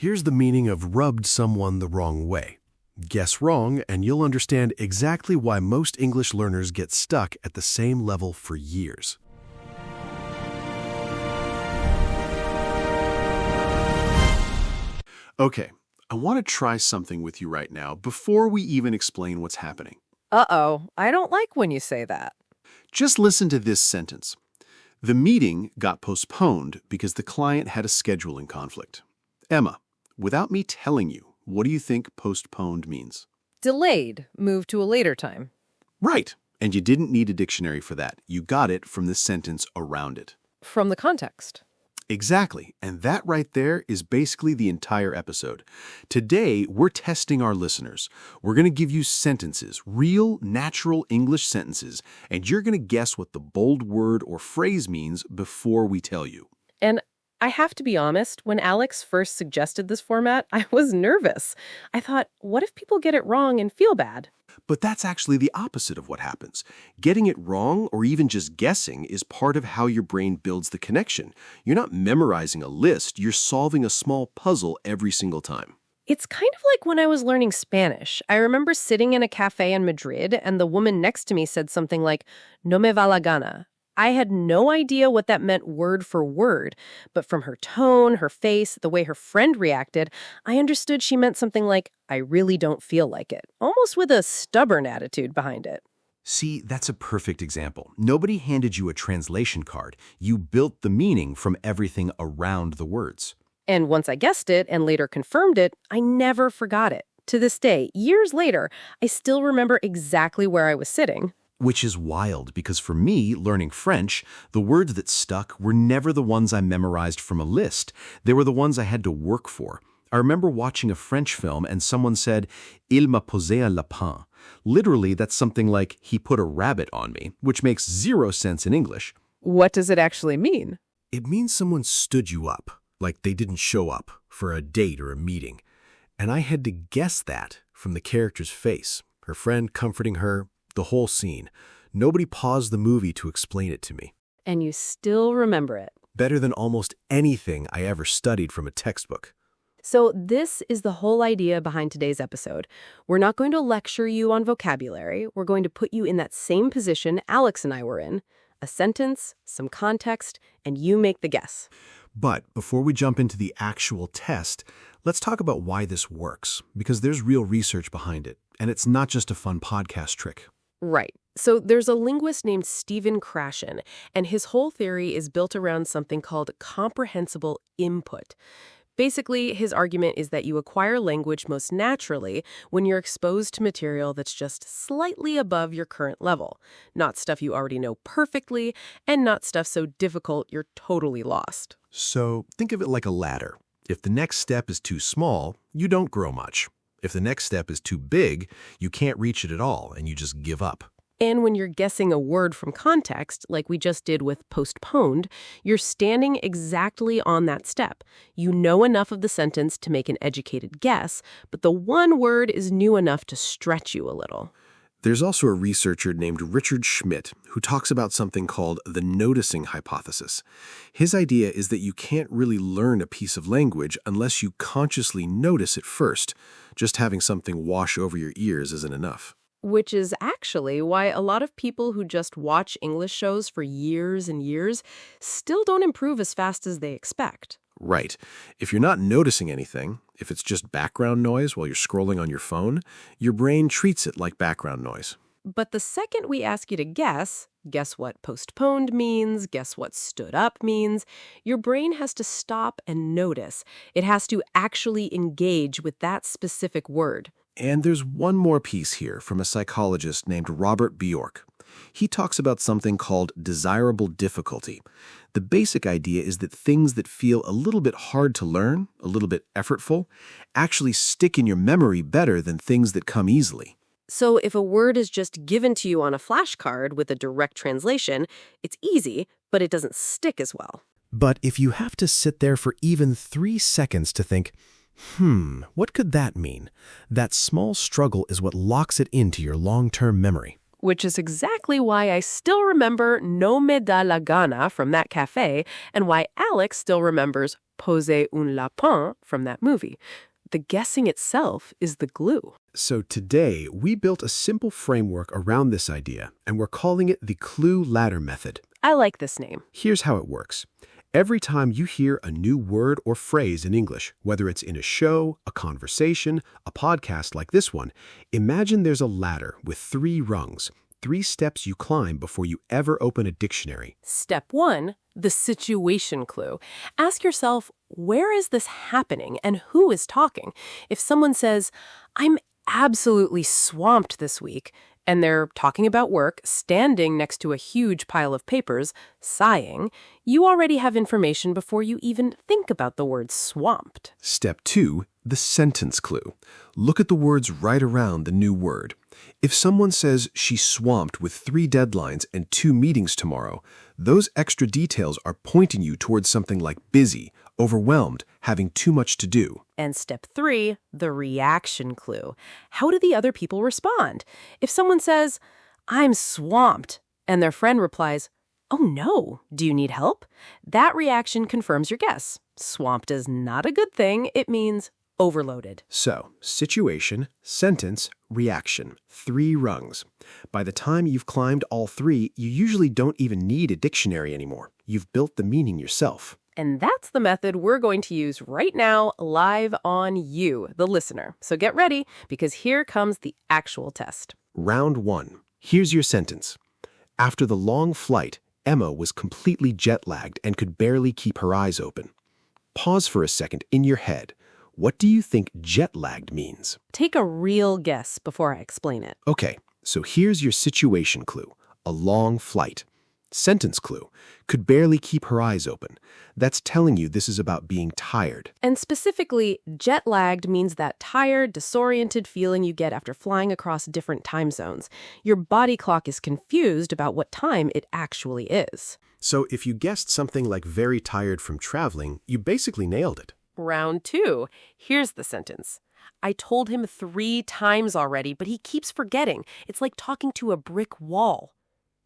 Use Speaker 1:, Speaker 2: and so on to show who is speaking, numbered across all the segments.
Speaker 1: Here's the meaning of rubbed someone the wrong way. Guess wrong, and you'll understand exactly why most English learners get stuck at the same level for years. Okay, I want to try something with you right now before we even explain what's happening.
Speaker 2: Uh-oh, I don't like when you say that.
Speaker 1: Just listen to this sentence. The meeting got postponed because the client had a scheduling conflict. Emma, without me telling you, what do you think postponed means?
Speaker 2: Delayed, moved to a later time.
Speaker 1: Right, and you didn't need a dictionary for that. You got it from the sentence around it.
Speaker 2: From the context.
Speaker 1: Exactly, and that right there is basically the entire episode. Today, we're testing our listeners. We're going to give you sentences, real, natural English sentences, and you're going to guess what the bold word or phrase means before we tell you.
Speaker 2: And I have to be honest, when Alex first suggested this format, I was nervous. I thought, what if people get it wrong and feel bad?
Speaker 1: But that's actually the opposite of what happens. Getting it wrong or even just guessing is part of how your brain builds the connection. You're not memorizing a list, you're solving a small puzzle every single time.
Speaker 2: It's kind of like when I was learning Spanish. I remember sitting in a cafe in Madrid and the woman next to me said something like, "No me va la gana." I had no idea what that meant word for word, but from her tone, her face, the way her friend reacted, I understood she meant something like, "I really don't feel like it," almost with a stubborn attitude behind it.
Speaker 3: See, that's a perfect example. Nobody handed you a translation card. You built the meaning from everything around the words.
Speaker 2: And once I guessed it and later confirmed it, I never forgot it. To this day, years later, I still remember exactly where I was sitting.
Speaker 3: Which is wild, because for me, learning French, the words that stuck were never the ones I memorized from a list. They were the ones I had to work for. I remember watching a French film and someone said, "Il m'a posé un lapin." Literally, that's something like, he put a rabbit on me, which makes zero sense in English.
Speaker 2: What does it actually mean?
Speaker 1: It means someone stood you up, like they didn't show up for a date or a meeting. And I had to guess that from the character's face, her friend comforting her, the whole scene. Nobody paused the movie to explain it to me.
Speaker 2: And you still remember it.
Speaker 1: Better than almost anything I ever studied from a textbook.
Speaker 2: So this is the whole idea behind today's episode. We're not going to lecture you on vocabulary. We're going to put you in that same position Alex and I were in. A sentence, some context, and you make the guess.
Speaker 1: But before we jump into the actual test, let's talk about why this works, because there's real research behind it, and it's not just a fun podcast trick.
Speaker 2: Right. So there's a linguist named Stephen Krashen, and his whole theory is built around something called comprehensible input. Basically, his argument is that you acquire language most naturally when you're exposed to material that's just slightly above your current level, not stuff you already know perfectly, and not stuff so difficult you're totally lost.
Speaker 1: So think of it like a ladder. If the next step is too small, you don't grow much. If the next step is too big, you can't reach it at all, and you just give up.
Speaker 2: And when you're guessing a word from context, like we just did with postponed, you're standing exactly on that step. You know enough of the sentence to make an educated guess, but the one word is new enough to stretch you a little.
Speaker 1: There's also a researcher named Richard Schmidt who talks about something called the noticing hypothesis. His idea is that you can't really learn a piece of language unless you consciously notice it first. Just having something wash over your ears isn't enough.
Speaker 2: Which is actually why a lot of people who just watch English shows for years and years still don't improve as fast as they expect.
Speaker 1: Right. If you're not noticing anything, if it's just background noise while you're scrolling on your phone, your brain treats it like background noise.
Speaker 2: But the second we ask you to guess what postponed means, guess what stood up means, your brain has to stop and notice. It has to actually engage with that specific word.
Speaker 1: And there's one more piece here from a psychologist named Robert Bjork. He talks about something called desirable difficulty. The basic idea is that things that feel a little bit hard to learn, a little bit effortful, actually stick in your memory better than things that come easily.
Speaker 2: So if a word is just given to you on a flashcard with a direct translation, it's easy, but it doesn't stick as well.
Speaker 1: But if you have to sit there for even 3 seconds to think, what could that mean? That small struggle is what locks it into your long-term memory.
Speaker 2: Which is exactly why I still remember "no me da la gana" from that cafe, and why Alex still remembers poser un lapin from that movie. The guessing itself is the glue.
Speaker 4: So today, we built a simple framework around this idea, and we're calling it the clue ladder method.
Speaker 2: I like this name.
Speaker 4: Here's how it works. Every time you hear a new word or phrase in English, whether it's in a show, a conversation, a podcast like this one, imagine there's a ladder with 3 rungs, 3 steps you climb before you ever open a dictionary.
Speaker 2: Step 1, the situation clue. Ask yourself, where is this happening and who is talking? If someone says, I'm absolutely swamped this week, and they're talking about work, standing next to a huge pile of papers, sighing, you already have information before you even think about the word swamped.
Speaker 1: Step 2, the sentence clue. Look at the words right around the new word. If someone says she's swamped with 3 deadlines and 2 meetings tomorrow, those extra details are pointing you towards something like busy, overwhelmed, having too much to do.
Speaker 2: And step 3, the reaction clue. How do the other people respond? If someone says, I'm swamped, and their friend replies, oh no, do you need help? That reaction confirms your guess. Swamped is not a good thing. It means overloaded.
Speaker 1: So, situation, sentence, reaction. 3 rungs. By the time you've climbed all 3, you usually don't even need a dictionary anymore. You've built the meaning yourself.
Speaker 2: And that's the method we're going to use right now, live on you, the listener. So get ready, because here comes the actual test.
Speaker 1: Round 1. Here's your sentence. After the long flight, Emma was completely jet-lagged and could barely keep her eyes open. Pause for a second in your head. What do you think jet-lagged means?
Speaker 2: Take a real guess before I explain it.
Speaker 1: Okay, so here's your situation clue. A long flight. Sentence clue. Could barely keep her eyes open. That's telling you this is about being tired.
Speaker 2: And specifically, jet-lagged means that tired, disoriented feeling you get after flying across different time zones. Your body clock is confused about what time it actually is.
Speaker 4: So if you guessed something like very tired from traveling, you basically nailed it.
Speaker 2: Round 2. Here's the sentence. I told him 3 times already, but he keeps forgetting. It's like talking to a brick wall.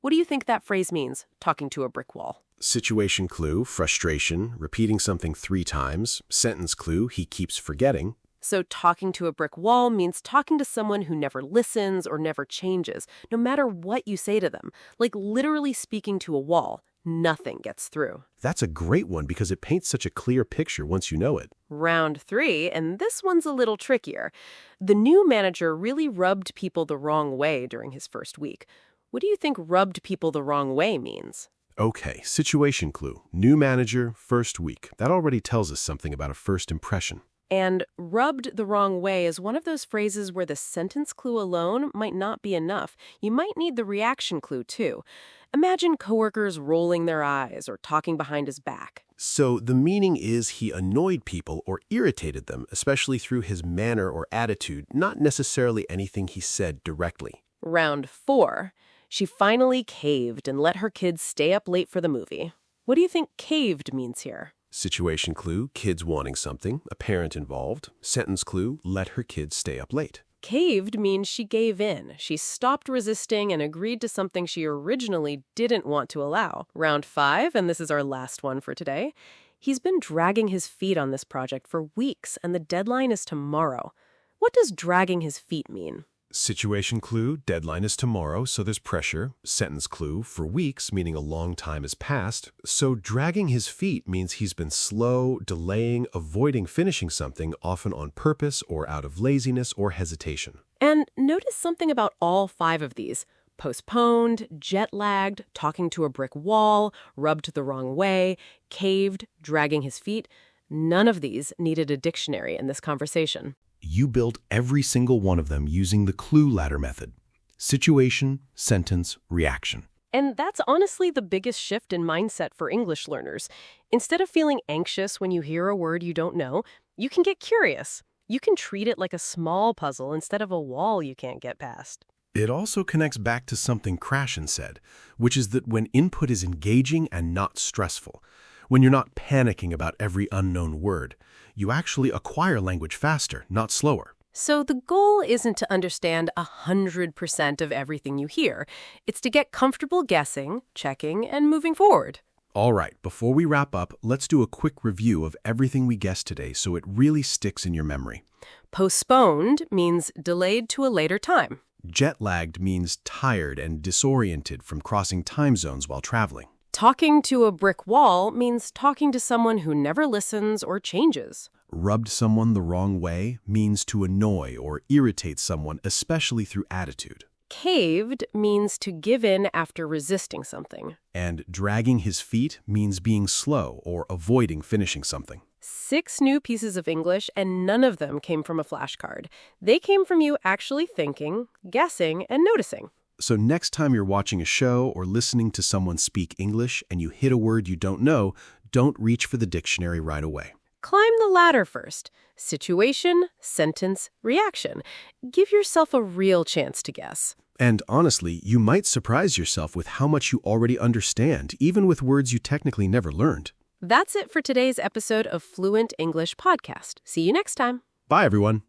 Speaker 2: What do you think that phrase means, talking to a brick wall?
Speaker 4: Situation clue, frustration, repeating something 3 times. Sentence clue, he keeps forgetting.
Speaker 2: So talking to a brick wall means talking to someone who never listens or never changes, no matter what you say to them. Like literally speaking to a wall. Nothing gets through.
Speaker 4: That's a great one because it paints such a clear picture once you know it.
Speaker 2: Round 3, and this one's a little trickier. The new manager really rubbed people the wrong way during his first week. What do you think rubbed people the wrong way means?
Speaker 4: Okay, situation clue. New manager, first week. That already tells us something about a first impression.
Speaker 2: And rubbed the wrong way is one of those phrases where the sentence clue alone might not be enough. You might need the reaction clue, too. Imagine coworkers rolling their eyes or talking behind his back.
Speaker 4: So the meaning is he annoyed people or irritated them, especially through his manner or attitude, not necessarily anything he said directly.
Speaker 2: Round 4. She finally caved and let her kids stay up late for the movie. What do you think caved means here?
Speaker 4: Situation clue, kids wanting something, a parent involved. Sentence clue, let her kids stay up late.
Speaker 2: Caved means she gave in. She stopped resisting and agreed to something she originally didn't want to allow. Round 5, and this is our last one for today. He's been dragging his feet on this project for weeks, and the deadline is tomorrow. What does dragging his feet mean?
Speaker 4: Situation clue, deadline is tomorrow, so there's pressure. Sentence clue, for weeks, meaning a long time has passed. So dragging his feet means he's been slow, delaying, avoiding finishing something, often on purpose or out of laziness or hesitation.
Speaker 2: And notice something about all 5 of these. Postponed, jet-lagged, talking to a brick wall, rubbed the wrong way, caved, dragging his feet. None of these needed a dictionary in this conversation.
Speaker 3: You built every single one of them using the clue ladder method. Situation, sentence, reaction.
Speaker 2: And that's honestly the biggest shift in mindset for English learners. Instead of feeling anxious when you hear a word you don't know, you can get curious. You can treat it like a small puzzle instead of a wall you can't get past.
Speaker 4: It also connects back to something Krashen said, which is that when input is engaging and not stressful, when you're not panicking about every unknown word, you actually acquire language faster, not slower.
Speaker 2: So the goal isn't to understand 100% of everything you hear. It's to get comfortable guessing, checking, and moving forward.
Speaker 4: All right, before we wrap up, let's do a quick review of everything we guessed today so it really sticks in your memory.
Speaker 2: Postponed means delayed to a later time.
Speaker 4: Jet-lagged means tired and disoriented from crossing time zones while traveling.
Speaker 2: Talking to a brick wall means talking to someone who never listens or changes.
Speaker 4: Rubbed someone the wrong way means to annoy or irritate someone, especially through attitude.
Speaker 2: Caved means to give in after resisting something.
Speaker 4: And dragging his feet means being slow or avoiding finishing something.
Speaker 2: 6 new pieces of English, and none of them came from a flashcard. They came from you actually thinking, guessing, and noticing.
Speaker 4: So next time you're watching a show or listening to someone speak English and you hit a word you don't know, don't reach for the dictionary right away.
Speaker 2: Climb the ladder first. Situation, sentence, reaction. Give yourself a real chance to guess.
Speaker 4: And honestly, you might surprise yourself with how much you already understand, even with words you technically never learned.
Speaker 2: That's it for today's episode of Fluent English Podcast. See you next time.
Speaker 4: Bye, everyone.